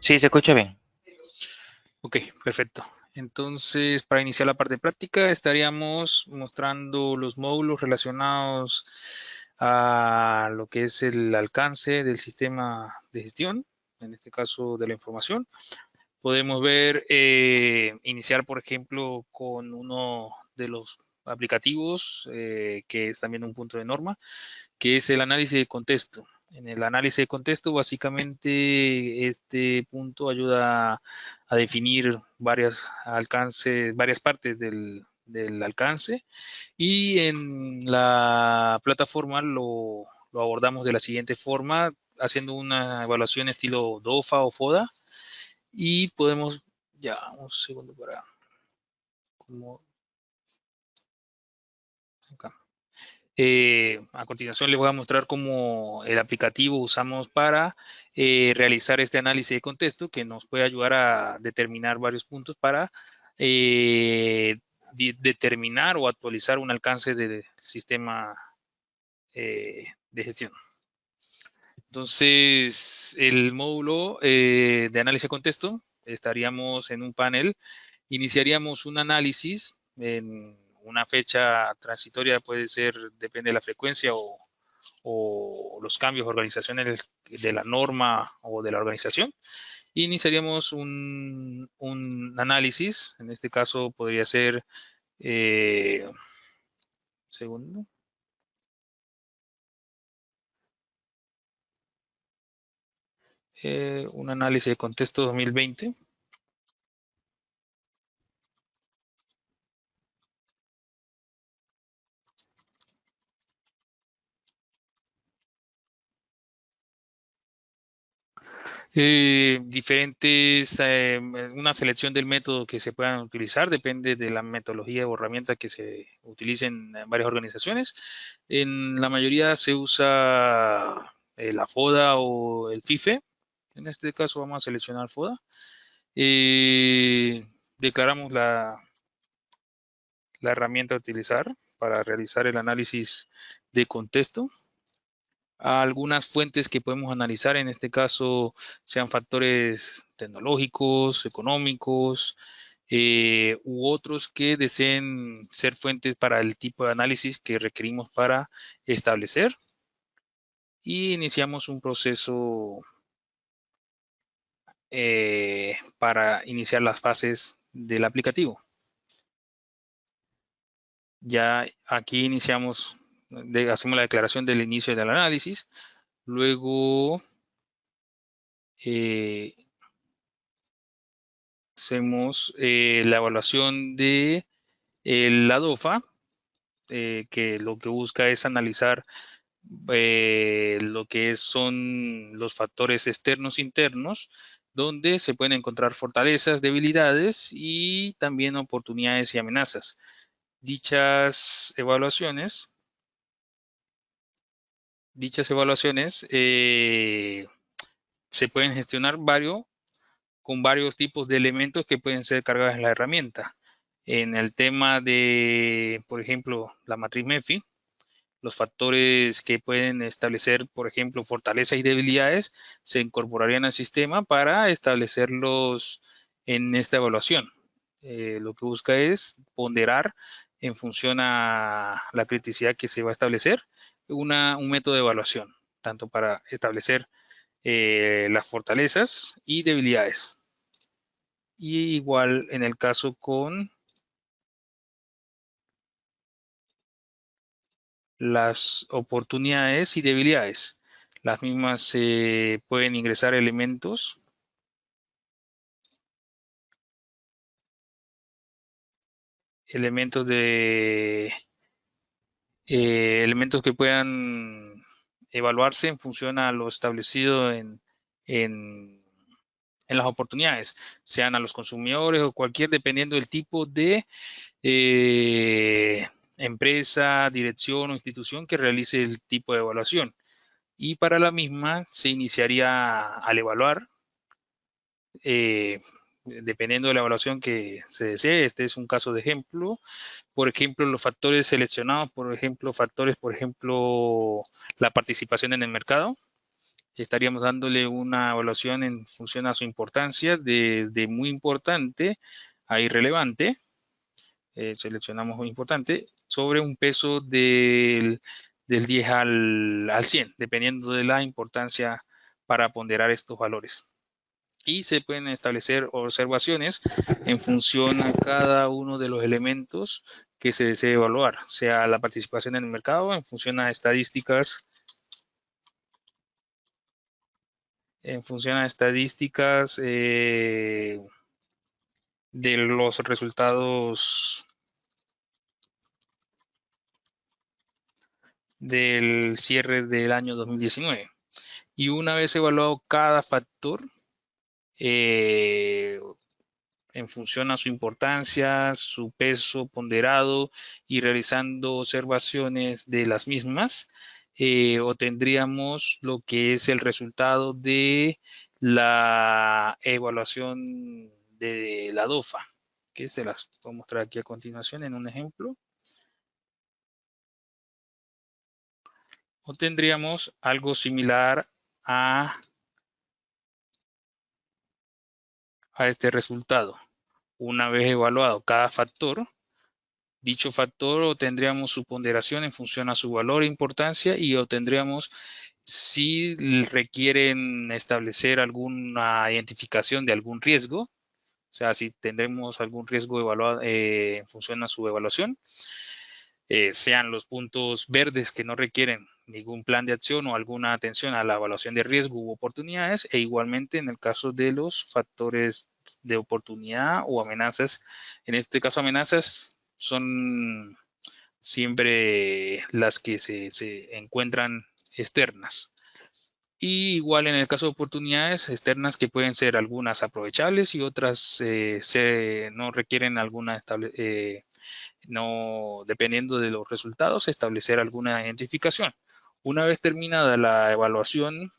Sí, se escucha bien. Ok, perfecto. Entonces, para iniciar la parte práctica, estaríamos mostrando los módulos relacionados a lo que es el alcance del sistema de gestión, en este caso de la información. Podemos ver, iniciar, por ejemplo, con uno de los aplicativos, que es también un punto de norma, que es el análisis de contexto. En el análisis de contexto, básicamente, este punto ayuda a definir varias partes del alcance, y en la plataforma lo abordamos de la siguiente forma, haciendo una evaluación estilo DOFA o FODA, y podemos, ya, un segundo para, como, acá. A continuación les voy a mostrar cómo el aplicativo usamos para realizar este análisis de contexto, que nos puede ayudar a determinar varios puntos para determinar o actualizar un alcance del sistema de gestión. Entonces, el módulo de análisis de contexto, estaríamos en un panel, iniciaríamos un análisis en una fecha transitoria, puede ser, depende de la frecuencia o los cambios organizacionales de la norma o de la organización. Iniciaríamos un análisis, en este caso podría ser, segundo, un análisis de contexto 2020. Diferentes, una selección del método que se puedan utilizar, depende de la metodología o herramienta que se utilicen en varias organizaciones. En la mayoría se usa la FODA o el FIFE. En este caso vamos a seleccionar FODA. Declaramos la herramienta a utilizar para realizar el análisis de contexto. Algunas fuentes que podemos analizar, en este caso, sean factores tecnológicos, económicos, u otros que deseen ser fuentes para el tipo de análisis que requerimos para establecer. Y iniciamos un proceso para iniciar las fases del aplicativo. Ya aquí iniciamos, hacemos la declaración del inicio del análisis. Luego eh, hacemos la evaluación de la DOFA, que lo que busca es analizar lo que son los factores externos e internos, donde se pueden encontrar fortalezas, debilidades y también oportunidades y amenazas. Dichas evaluaciones, dichas evaluaciones se pueden gestionar con varios tipos de elementos que pueden ser cargados en la herramienta. En el tema de, por ejemplo, la matriz MEFI, los factores que pueden establecer, por ejemplo, fortalezas y debilidades, se incorporarían al sistema para establecerlos en esta evaluación. Lo que busca es ponderar en función a la criticidad que se va a establecer un método de evaluación, tanto para establecer las fortalezas y debilidades. Y igual en el caso con las oportunidades y debilidades. Las mismas pueden ingresar elementos de elementos que puedan evaluarse en función a lo establecido en, en las oportunidades, sean a los consumidores o cualquier, dependiendo del tipo de empresa, dirección o institución que realice el tipo de evaluación. Y para la misma se iniciaría al evaluar, dependiendo de la evaluación que se desee. Este es un caso de ejemplo. Por ejemplo, los factores seleccionados, por ejemplo, la participación en el mercado, estaríamos dándole una evaluación en función a su importancia, desde muy importante a irrelevante. Seleccionamos muy importante, sobre un peso del 10 al 100, dependiendo de la importancia para ponderar estos valores. Y se pueden establecer observaciones en función a cada uno de los elementos que se desee evaluar, sea la participación en el mercado en función a estadísticas, de los resultados del cierre del año 2019. Y una vez evaluado cada factor, eh, en función a su importancia, su peso ponderado y realizando observaciones de las mismas, obtendríamos lo que es el resultado de la evaluación de la DOFA, que se las voy a mostrar aquí a continuación en un ejemplo. Obtendríamos algo similar a este resultado. Una vez evaluado cada factor, dicho factor obtendríamos su ponderación en función a su valor e importancia y obtendríamos si requieren establecer alguna identificación de algún riesgo, o sea, si tendremos algún riesgo evaluado en función a su evaluación, sean los puntos verdes que no requieren ningún plan de acción o alguna atención a la evaluación de riesgo u oportunidades, e igualmente en el caso de los factores de oportunidad o amenazas. En este caso, amenazas son siempre las que se encuentran externas. Y igual en el caso de oportunidades externas, que pueden ser algunas aprovechables y otras no requieren alguna no, dependiendo de los resultados, establecer alguna identificación. Una vez terminada la evaluación,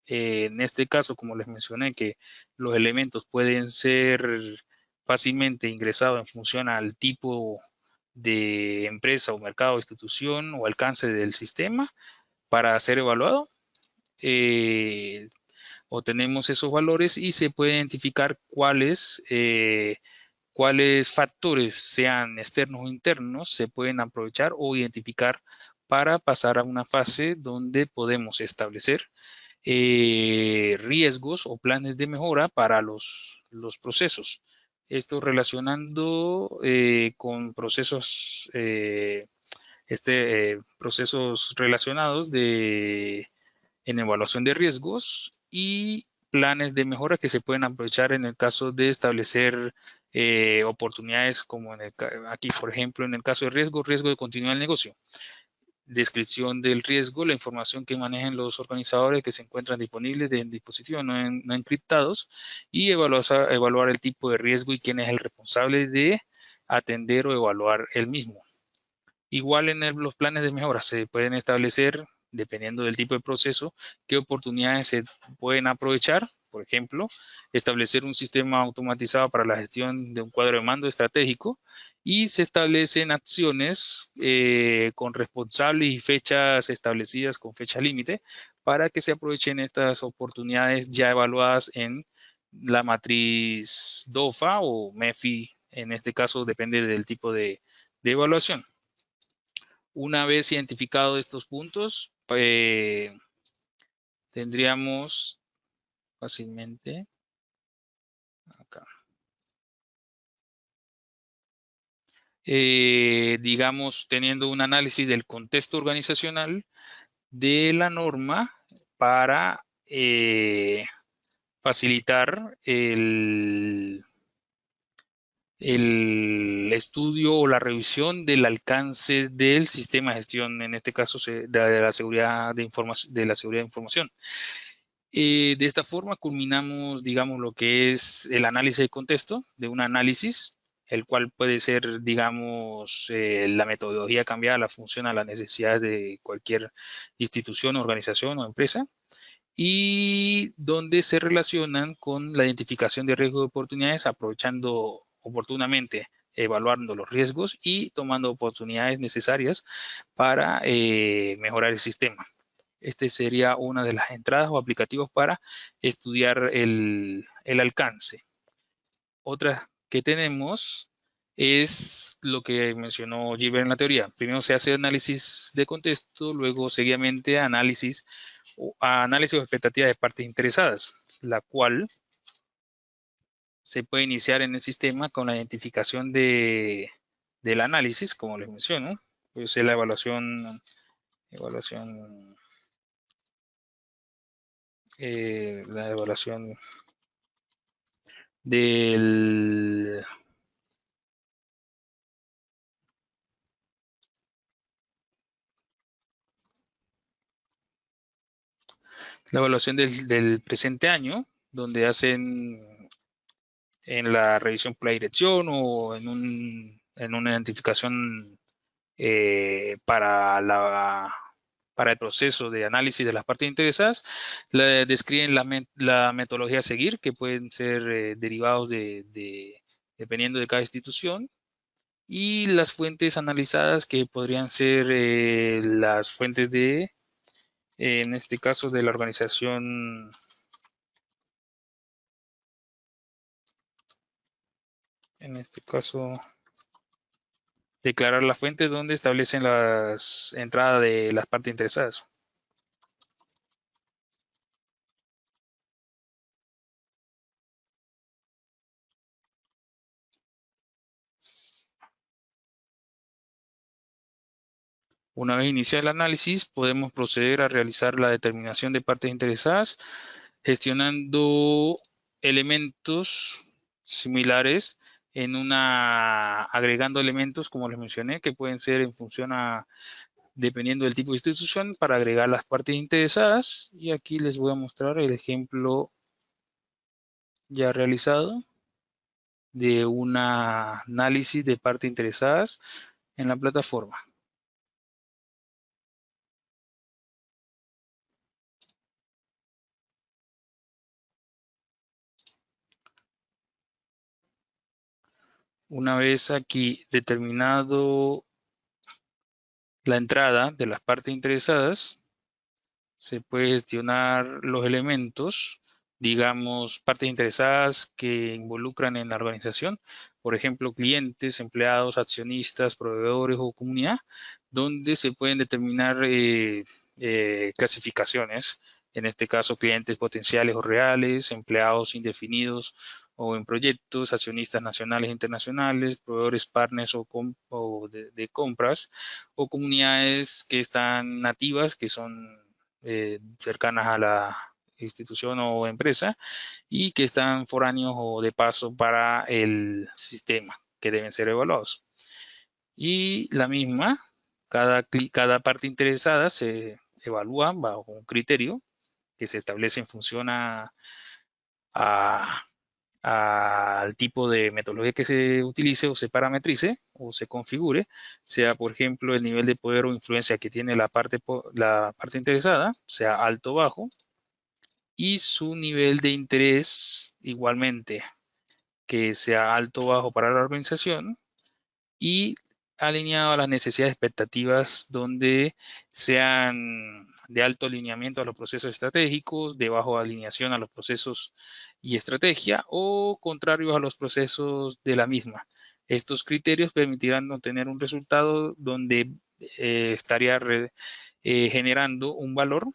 en este caso, como les mencioné, que los elementos pueden ser fácilmente ingresados en función al tipo de empresa o mercado, institución o alcance del sistema para ser evaluado. Obtenemos esos valores y se puede identificar cuáles factores, sean externos o internos, se pueden aprovechar o identificar para pasar a una fase donde podemos establecer riesgos o planes de mejora para los procesos. Esto relacionando con procesos relacionados en evaluación de riesgos y planes de mejora que se pueden aprovechar en el caso de establecer oportunidades como aquí, por ejemplo, en el caso de riesgo de continuar el negocio. Descripción del riesgo, la información que manejan los organizadores que se encuentran disponibles en dispositivos no encriptados y evaluar el tipo de riesgo y quién es el responsable de atender o evaluar el mismo. Igual en los planes de mejora se pueden establecer, dependiendo del tipo de proceso, qué oportunidades se pueden aprovechar. Por ejemplo, establecer un sistema automatizado para la gestión de un cuadro de mando estratégico y se establecen acciones con responsables y fechas establecidas con fecha límite para que se aprovechen estas oportunidades ya evaluadas en la matriz DOFA o MEFI. En este caso depende del tipo de evaluación. Una vez identificados estos puntos, tendríamos fácilmente acá, digamos, teniendo un análisis del contexto organizacional de la norma para facilitar el estudio o la revisión del alcance del sistema de gestión, en este caso de la seguridad de información. De esta forma culminamos, digamos, lo que es el análisis de contexto de un análisis, el cual puede ser, digamos, la metodología cambiada, la función a las necesidades de cualquier institución, organización o empresa, y donde se relacionan con la identificación de riesgos y oportunidades, aprovechando oportunamente, evaluando los riesgos y tomando oportunidades necesarias para mejorar el sistema. Este sería una de las entradas o aplicativos para estudiar el alcance. Otra que tenemos es lo que mencionó Gilbert en la teoría. Primero se hace análisis de contexto, luego seguidamente análisis o expectativas de partes interesadas, la cual se puede iniciar en el sistema con la identificación del análisis, como les menciono. Puede ser la evaluación del la evaluación del presente año, donde hacen en la revisión por la dirección o en una identificación para el proceso de análisis de las partes interesadas, describen la metodología a seguir, que pueden ser derivados dependiendo de cada institución, y las fuentes analizadas, que podrían ser las fuentes en este caso, de la organización. En este caso, declarar la fuente donde establecen las entradas de las partes interesadas. Una vez iniciado el análisis, podemos proceder a realizar la determinación de partes interesadas, gestionando elementos similares agregando elementos, como les mencioné, que pueden ser en función dependiendo del tipo de institución, para agregar las partes interesadas. Y aquí les voy a mostrar el ejemplo ya realizado de un análisis de partes interesadas en la plataforma. Una vez aquí determinado la entrada de las partes interesadas, se puede gestionar los elementos, digamos, partes interesadas que involucran en la organización, por ejemplo, clientes, empleados, accionistas, proveedores o comunidad, donde se pueden determinar clasificaciones, en este caso, clientes potenciales o reales, empleados indefinidos o en proyectos, accionistas nacionales e internacionales, proveedores partners o de compras, o comunidades que están nativas, que son cercanas a la institución o empresa, y que están foráneos o de paso para el sistema, que deben ser evaluados. Y la misma, cada parte interesada se evalúa bajo un criterio que se establece en función a- al tipo de metodología que se utilice o se parametrice o se configure, sea por ejemplo el nivel de poder o influencia que tiene la parte interesada, sea alto o bajo, y su nivel de interés igualmente, que sea alto o bajo para la organización, y alineado a las necesidades expectativas, donde sean de alto alineamiento a los procesos estratégicos, de bajo alineación a los procesos y estrategia, o contrarios a los procesos de la misma. Estos criterios permitirán obtener un resultado donde estaría generando un valor.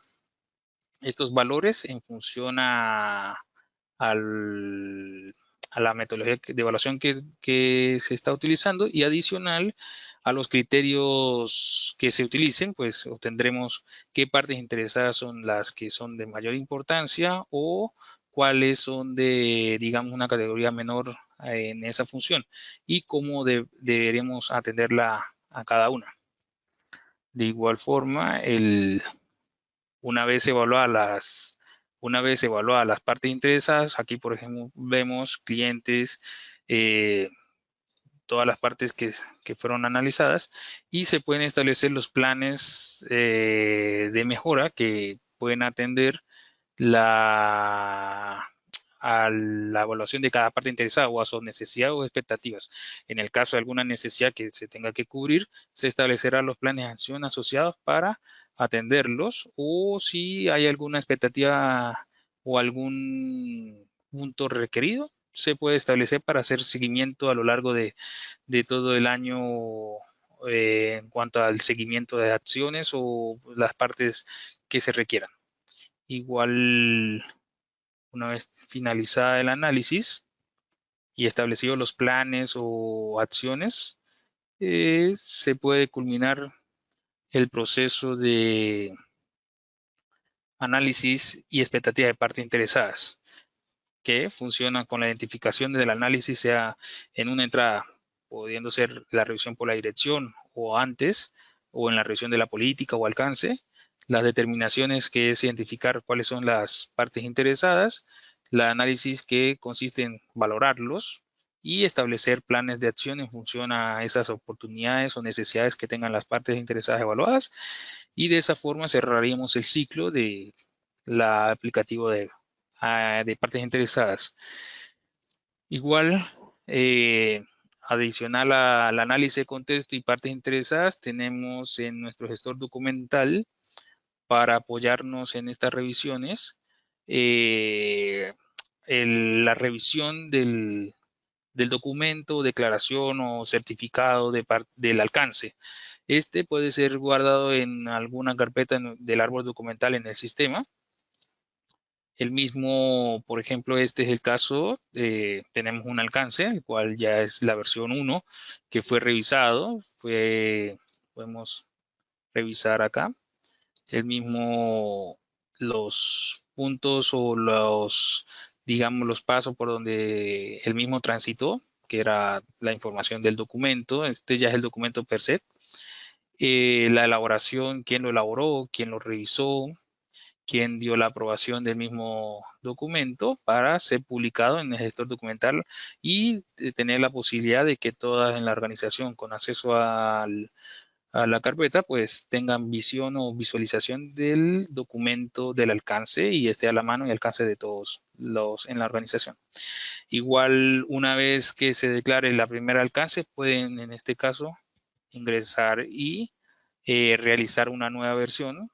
Estos valores en función al- a la metodología de evaluación que se está utilizando, y adicional a los criterios que se utilicen, pues obtendremos qué partes interesadas son las que son de mayor importancia o cuáles son de, digamos, una categoría menor en esa función, y cómo deberíamos atenderla a cada una. De igual forma, una vez una vez evaluadas las partes interesadas, aquí por ejemplo vemos clientes, eh, todas las partes que fueron analizadas, y se pueden establecer los planes de mejora que pueden atender a la evaluación de cada parte interesada o a sus necesidades o expectativas. En el caso de alguna necesidad que se tenga que cubrir, se establecerán los planes de acción asociados para atenderlos, o si hay alguna expectativa o algún punto requerido, se puede establecer para hacer seguimiento a lo largo de todo el año en cuanto al seguimiento de acciones o las partes que se requieran. Igual, una vez finalizada el análisis y establecidos los planes o acciones, se puede culminar el proceso de análisis y expectativa de partes interesadas, que funciona con la identificación del análisis, sea en una entrada, pudiendo ser la revisión por la dirección o antes, o en la revisión de la política o alcance, las determinaciones, que es identificar cuáles son las partes interesadas, el análisis, que consiste en valorarlos y establecer planes de acción en función a esas oportunidades o necesidades que tengan las partes interesadas evaluadas, y de esa forma cerraríamos el ciclo de la aplicativo de partes interesadas. Igual, adicional al análisis de contexto y partes interesadas, tenemos en nuestro gestor documental, para apoyarnos en estas revisiones, la revisión del documento, declaración o certificado del alcance. Este puede ser guardado en alguna carpeta del árbol documental en el sistema. El mismo, por ejemplo, este es el caso, tenemos un alcance, el cual ya es la versión 1, que fue revisado, podemos revisar acá, el mismo, los puntos o digamos, los pasos por donde el mismo transitó, que era la información del documento. Este ya es el documento per se. La elaboración, quién lo elaboró, quién lo revisó, quién dio la aprobación del mismo documento para ser publicado en el gestor documental, y tener la posibilidad de que todas en la organización con acceso a la carpeta pues tengan visión o visualización del documento, del alcance, y esté a la mano y alcance de todos los en la organización. Igual, una vez que se declare la primera alcance, pueden en este caso ingresar y realizar una nueva versión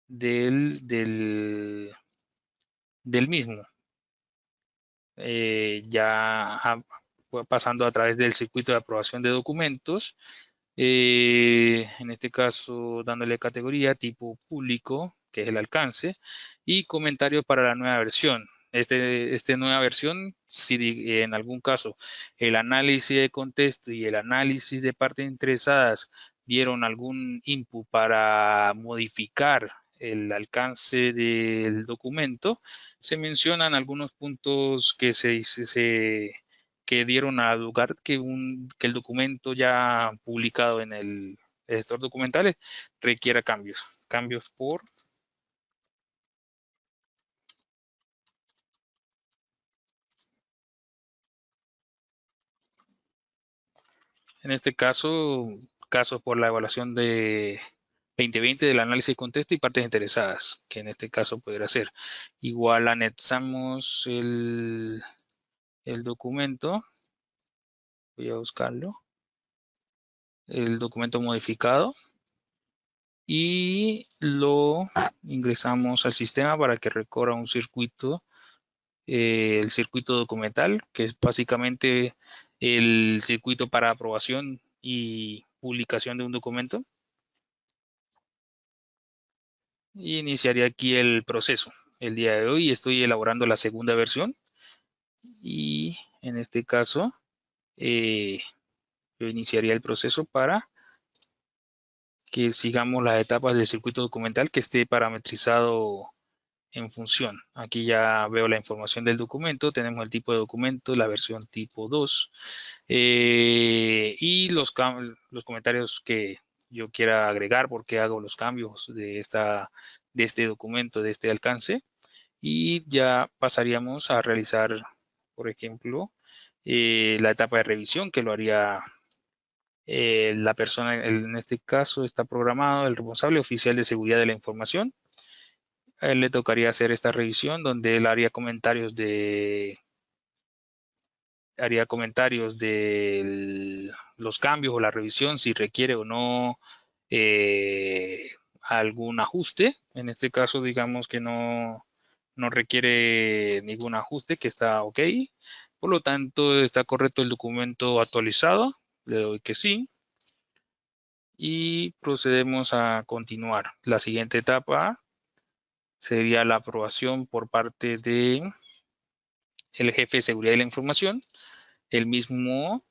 del mismo, ya pasando a través del circuito de aprobación de documentos, en este caso dándole categoría tipo público, que es el alcance, y comentarios para la nueva versión. Esta nueva versión, si en algún caso el análisis de contexto y el análisis de partes interesadas dieron algún input para modificar el alcance del documento, se mencionan algunos puntos que dieron a lugar que el documento ya publicado en el gestor documentales requiera cambios. Cambios por, en este caso, casos por la evaluación de 2020 del análisis de contexto y partes interesadas, que en este caso podría ser. Igual anexamos el documento, voy a buscarlo, el documento modificado, y lo ingresamos al sistema para que recorra un circuito, el circuito documental, que es básicamente el circuito para aprobación y publicación de un documento. Y iniciaría aquí el proceso. El día de hoy estoy elaborando la segunda versión, y en este caso yo iniciaría el proceso para que sigamos las etapas del circuito documental, que esté parametrizado en función. Aquí ya veo la información del documento, tenemos el tipo de documento, la versión tipo 2, y los comentarios que yo quiera agregar, porque hago los cambios de este documento, de este alcance, y ya pasaríamos a realizar, por ejemplo, la etapa de revisión, que lo haría la persona, en este caso está programado el responsable oficial de seguridad de la información. A él le tocaría hacer esta revisión donde él haría comentarios de los cambios o la revisión, si requiere o no algún ajuste. En este caso, digamos que no requiere ningún ajuste, que está ok. Por lo tanto, está correcto el documento actualizado. Le doy que sí. Y procedemos a continuar. La siguiente etapa sería la aprobación por parte de el jefe de seguridad de la información. El mismo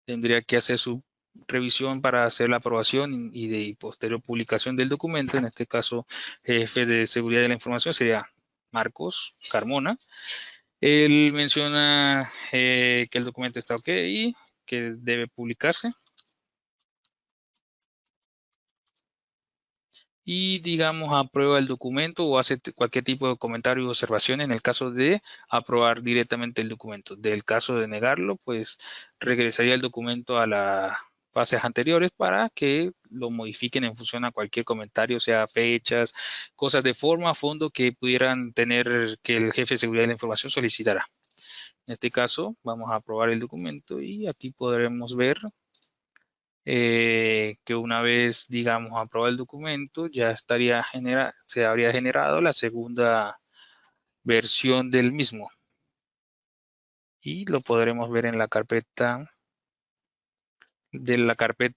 tendría que hacer su revisión para hacer la aprobación y de posterior publicación del documento. En este caso, jefe de seguridad de la información sería Marcos Carmona. Él menciona que el documento está ok y que debe publicarse. Y digamos aprueba el documento o hace cualquier tipo de comentario o observación en el caso de aprobar directamente el documento. Del caso de negarlo, pues regresaría el documento a las fases anteriores para que lo modifiquen en función a cualquier comentario, sea fechas, cosas de forma, a fondo que pudieran tener que el jefe de seguridad de la información solicitara. En este caso, vamos a aprobar el documento y aquí podremos ver que una vez, digamos, aprobado el documento, ya se habría generado la segunda versión del mismo. Y lo podremos ver en la carpeta,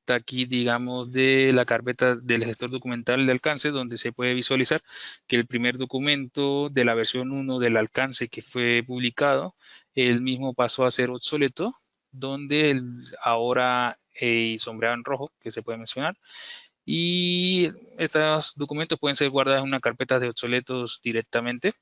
aquí, digamos, de la carpeta del gestor documental de alcance, donde se puede visualizar que el primer documento de la versión 1 del alcance que fue publicado, el mismo pasó a ser obsoleto, donde ahora sombreado en rojo, que se puede mencionar, y estos documentos pueden ser guardados en una carpeta de obsoletos directamente,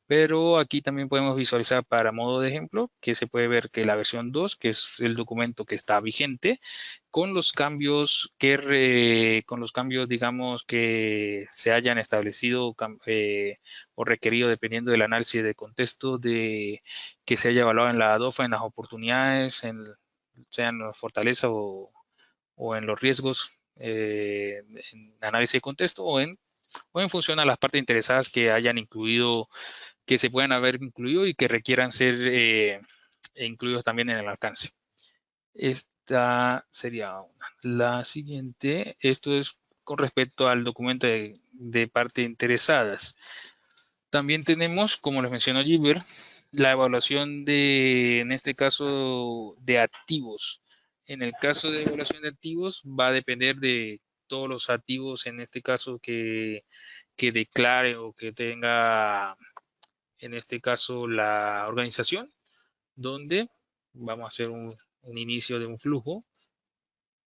pero aquí también podemos visualizar para modo de ejemplo que se puede ver que la versión 2, que es el documento que está vigente, con los cambios digamos que se hayan establecido o requerido dependiendo del análisis de contexto que se haya evaluado en la ADOFA, en las oportunidades, sean en la fortaleza o en los riesgos, en análisis de contexto o en función a las partes interesadas que hayan incluido, que se puedan haber incluido y que requieran ser incluidos también en el alcance. Esta sería una. La siguiente, esto es con respecto al documento de partes interesadas. También tenemos, como les mencionó Gilbert, la evaluación en este caso, de activos. En el caso de evaluación de activos, va a depender de todos los activos, en este caso, que declare o que tenga, en este caso, la organización, donde vamos a hacer un inicio de un flujo.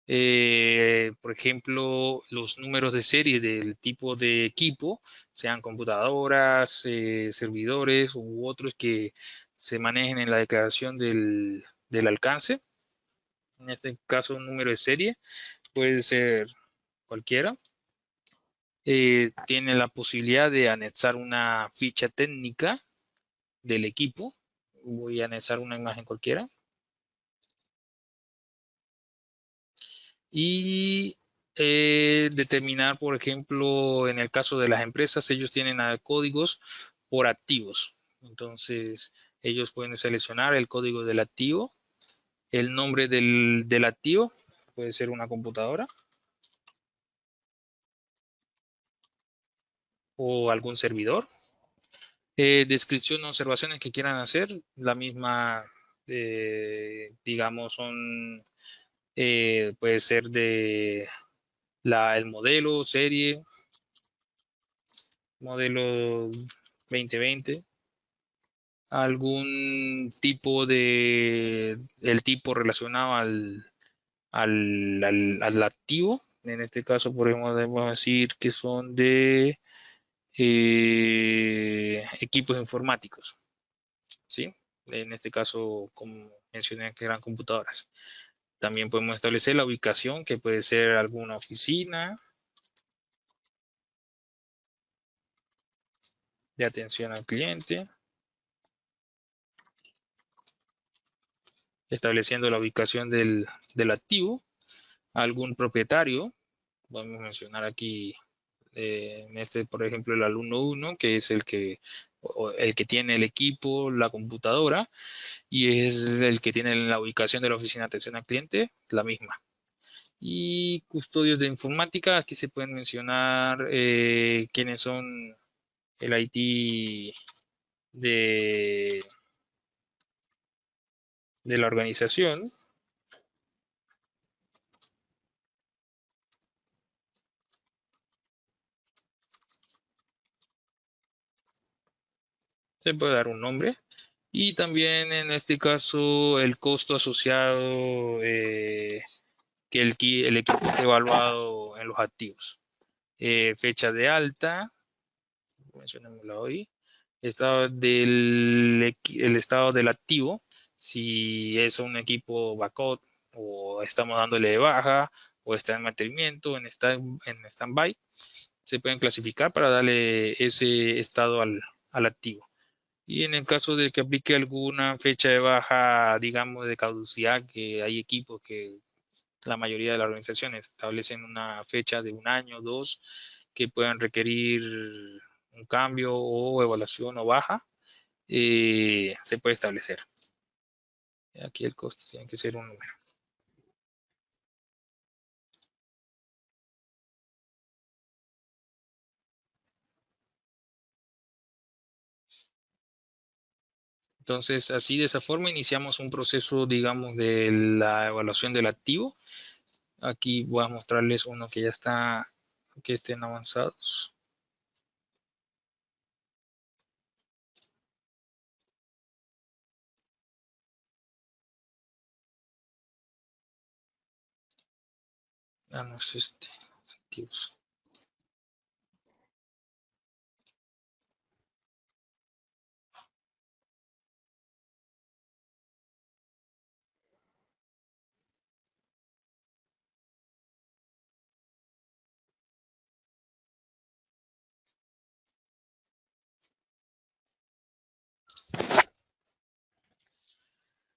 Por ejemplo, los números de serie del tipo de equipo, sean computadoras, servidores u otros que se manejen en la declaración del alcance. En este caso, un número de serie puede ser cualquiera. Tiene la posibilidad de anexar una ficha técnica del equipo. Voy a anexar una imagen cualquiera. Y determinar, por ejemplo, en el caso de las empresas, ellos tienen códigos por activos. Entonces, ellos pueden seleccionar el código del activo, el nombre del activo, puede ser una computadora o algún servidor. Descripción o observaciones que quieran hacer, la misma, digamos, puede ser de el modelo, serie, modelo 2020, algún tipo el tipo relacionado al activo. En este caso podemos decir que son de equipos informáticos, ¿sí? En este caso, como mencioné, que eran computadoras. También podemos establecer la ubicación, que puede ser alguna oficina de atención al cliente, estableciendo la ubicación del activo, algún propietario, podemos mencionar aquí En este, por ejemplo, el alumno uno, que es el que tiene el equipo, la computadora, y es el que tiene la ubicación de la oficina de atención al cliente, la misma. Y custodios de informática, aquí se pueden mencionar quiénes son el IT de, de la organización. Se puede dar un nombre. Y también en este caso el costo asociado que el equipo esté evaluado en los activos. Fecha de alta, mencionémosla hoy. El estado del activo, si es un equipo backup o estamos dándole de baja o está en mantenimiento, en stand-by, se pueden clasificar para darle ese estado al activo. Y en el caso de que aplique alguna fecha de baja, digamos, de caducidad, que hay equipos que la mayoría de las organizaciones establecen una fecha de un año, dos, que puedan requerir un cambio o evaluación o baja, se puede establecer. Aquí el costo tiene que ser un número. Entonces, así de esa forma iniciamos un proceso, digamos, de la evaluación del activo. Aquí voy a mostrarles uno que ya está, que estén avanzados. Ah, no es este, activos.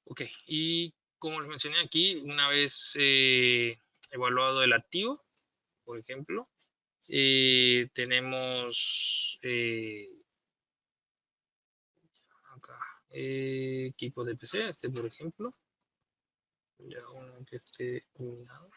Ok, y como les mencioné aquí, una vez evaluado el activo, por ejemplo, tenemos acá equipos de PC, este por ejemplo, ya uno que esté eliminado.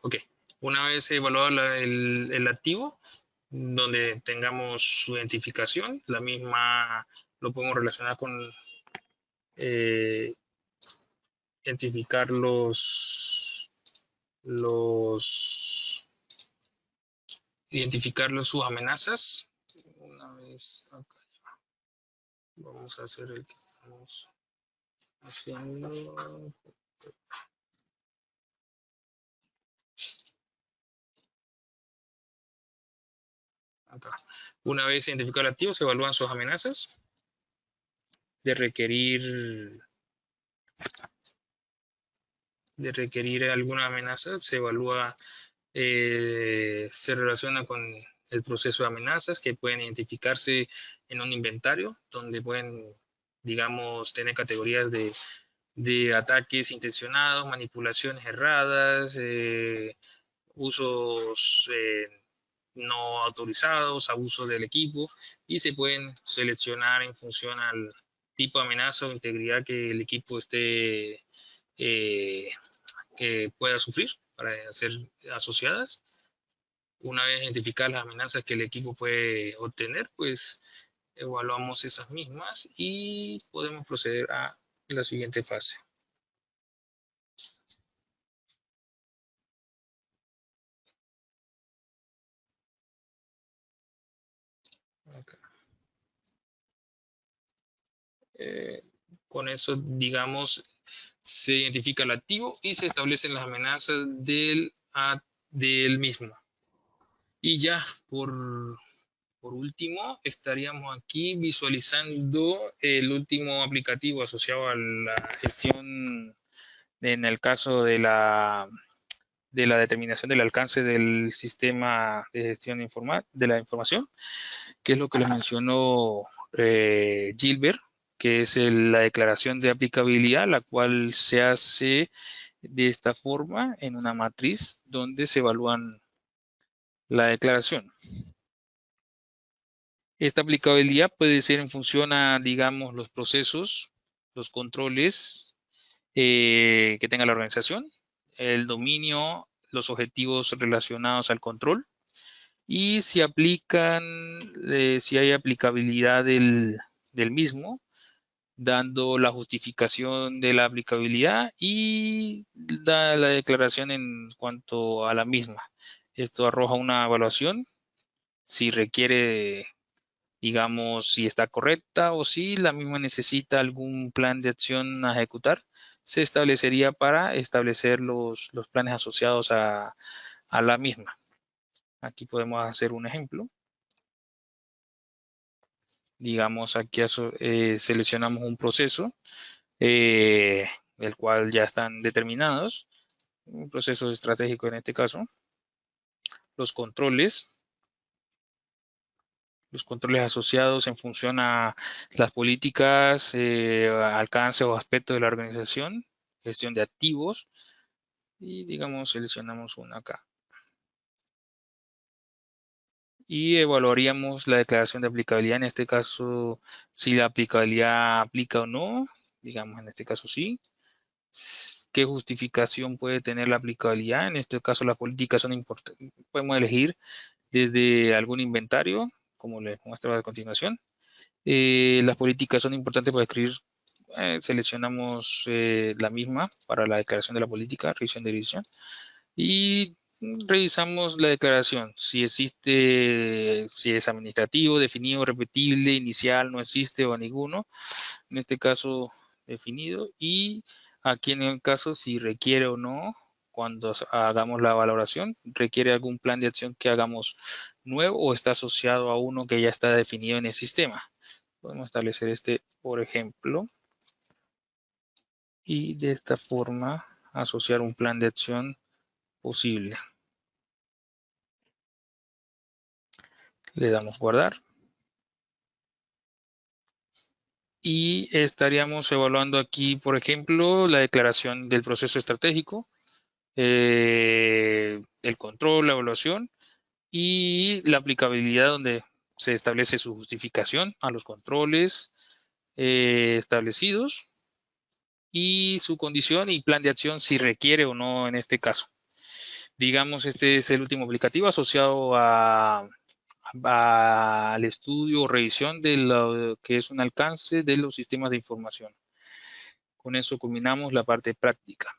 Ok, una vez evaluado el activo, donde tengamos su identificación, la misma lo podemos relacionar con eh, identificar los sus amenazas. Una vez acá, vamos a hacer el que estamos haciendo. Acá. Una vez identificado el activo, se evalúan sus amenazas de requerir alguna amenaza, se evalúa, se relaciona con el proceso de amenazas que pueden identificarse en un inventario, donde pueden, digamos, tener categorías de ataques intencionados, manipulaciones erradas, usos no autorizados, abuso del equipo, y se pueden seleccionar en función al tipo de amenaza o integridad que el equipo esté que pueda sufrir para ser asociadas. Una vez identificadas las amenazas que el equipo puede obtener, pues evaluamos esas mismas y podemos proceder a la siguiente fase. Acá. Con eso, digamos, se identifica el activo y se establecen las amenazas del mismo. Y ya, por último, estaríamos aquí visualizando el último aplicativo asociado a la gestión, en el caso de la determinación del alcance del sistema de gestión de la información, que es lo que les mencionó Gilbert, que es la declaración de aplicabilidad, la cual se hace de esta forma en una matriz donde se evalúan la declaración. Esta aplicabilidad puede ser en función a, digamos, los procesos, los controles que tenga la organización, el dominio, los objetivos relacionados al control y si aplican, si hay aplicabilidad del mismo, dando la justificación de la aplicabilidad y da la declaración en cuanto a la misma. Esto arroja una evaluación si requiere, digamos, si está correcta o si la misma necesita algún plan de acción a ejecutar, se establecería para establecer los planes asociados a la misma. Aquí podemos hacer un ejemplo. Digamos, aquí seleccionamos un proceso, el cual ya están determinados, un proceso estratégico en este caso, los controles asociados en función a las políticas, alcance o aspecto de la organización, gestión de activos y digamos seleccionamos uno acá. Y evaluaríamos la declaración de aplicabilidad, en este caso si la aplicabilidad aplica o no, digamos en este caso sí. ¿Qué justificación puede tener la aplicabilidad? En este caso las políticas son importantes. Podemos elegir desde algún inventario, como les muestro a continuación. Las políticas son importantes para escribir. Seleccionamos la misma para la declaración de la política, revisión de revisión. Y revisamos la declaración. Si existe, si es administrativo, definido, repetible, inicial, no existe o ninguno. En este caso, definido. Y aquí en el caso, si requiere o no, cuando hagamos la valoración, requiere algún plan de acción que hagamos nuevo o está asociado a uno que ya está definido en el sistema. Podemos establecer este, por ejemplo, y de esta forma asociar un plan de acción posible. Le damos guardar. Y estaríamos evaluando aquí, por ejemplo, la declaración del proceso estratégico, el control, la evaluación y la aplicabilidad donde se establece su justificación a los controles establecidos y su condición y plan de acción si requiere o no en este caso. Digamos, este es el último aplicativo asociado al estudio o revisión de lo que es un alcance de los sistemas de información. Con eso culminamos la parte práctica.